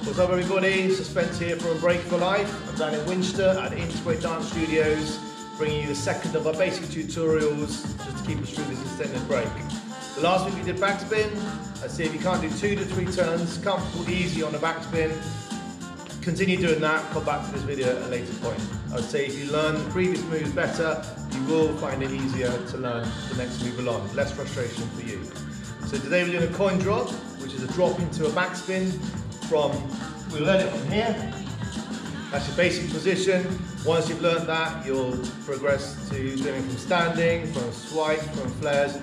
What's up everybody, Suspense here from Break for Life. I'm down in Winchester at Integrate Dance Studios, bringing you the second of our basic tutorials just to keep us through this extended break. The last week we did backspin. Let's see if you can't do 2 to 3 turns, comfortable, easy on the backspin. Continue doing that, come back to this video at a later point. I would say if you learn the previous moves better, you will find it easier to learn the next move along. Less frustration for you. So today we're doing a coin drop, which is a drop into a backspin we'll learn it from here. That's your basic position. Once you've learned that, you'll progress to doing from standing, from swipe, from flares.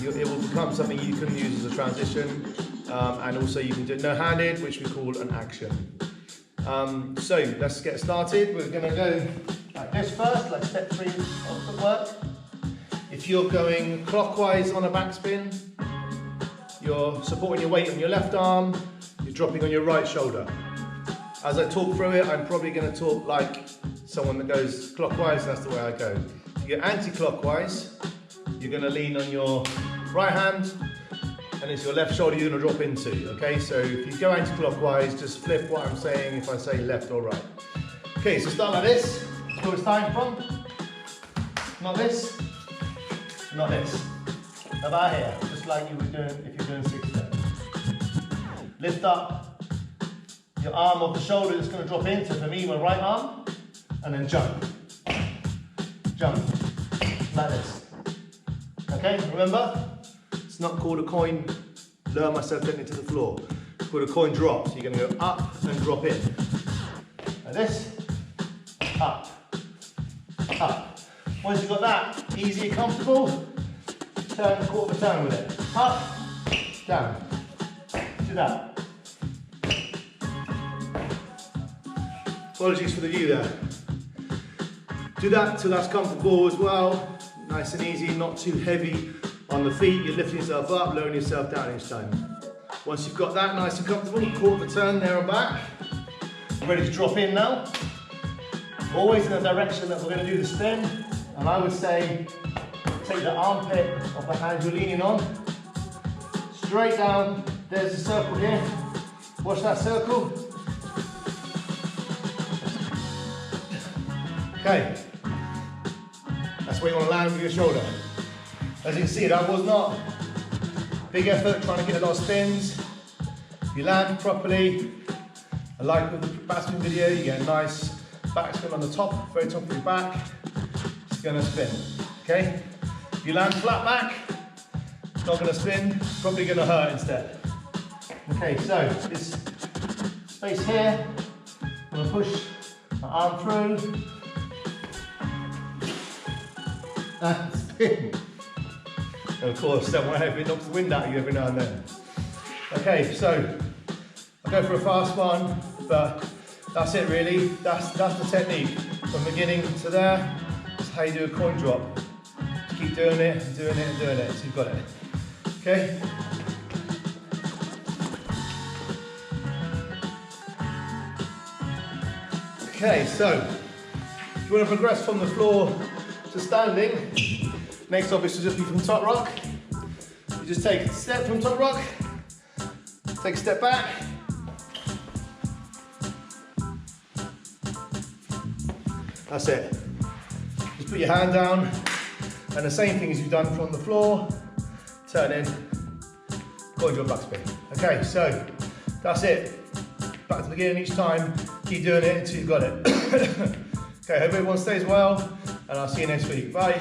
It will become something you can use as a transition. And also you can do no-handed, which we call an action. So let's get started. We're gonna go like this first, like step 3 of the work. If you're going clockwise on a backspin, you're supporting your weight on your left arm, you're dropping on your right shoulder. As I talk through it, I'm probably going to talk like someone that goes clockwise, that's the way I go. If you go anti-clockwise, you're going to lean on your right hand, and it's your left shoulder you're going to drop into, okay? So if you go anti-clockwise, just flip what I'm saying if I say left or right. Okay, so start like this, where it's starting from. Not this, not this. About here, just like you would do if you're doing 6 steps. Lift up your arm of the shoulder that's going to drop in, so for me, my right arm, and then jump. Jump, like this. Okay, remember, it's not called a coin, lower myself gently to the floor. It's called a coin drop, so you're going to go up and drop in. Like this, up, up. Once you've got that, easy and comfortable, turn a quarter of a turn with it. Up, down. Do that. Apologies for the view there. Do that till that's comfortable as well. Nice and easy, not too heavy on the feet. You're lifting yourself up, lowering yourself down each time. Once you've got that nice and comfortable, quarter of a turn there and back. Ready to drop in now. Always in the direction that we're going to do the spin. And I would say, take the armpit of the hand you're leaning on, straight down. There's a circle here. Watch that circle. Okay. That's where you want to land with your shoulder. As you can see, that was not big effort trying to get a lot of spins. If you land properly, like with the backspin video, you get a nice backspin on the top, very top of your back. It's going to spin. Okay. If you land flat back, it's not going to spin, it's probably going to hurt instead. Okay, so this space here, I'm going to push my arm through and spin. And of course, don't worry if it knocks the wind out of you every now and then. Okay, so I'll go for a fast one, but that's it really. That's the technique. From beginning to there, that's how you do a coin drop. Keep doing it, and doing it, and doing it, so you've got it. Okay? Okay, so if you want to progress from the floor to standing, next obviously just be from top rock. You just take a step from top rock, take a step back, that's it. Just put your hand down. And the same thing as you've done from the floor, turn in, coin drop backspin. Okay, so that's it. Back to the beginning each time, keep doing it until you've got it. Okay, hope everyone stays well, and I'll see you next week. Bye.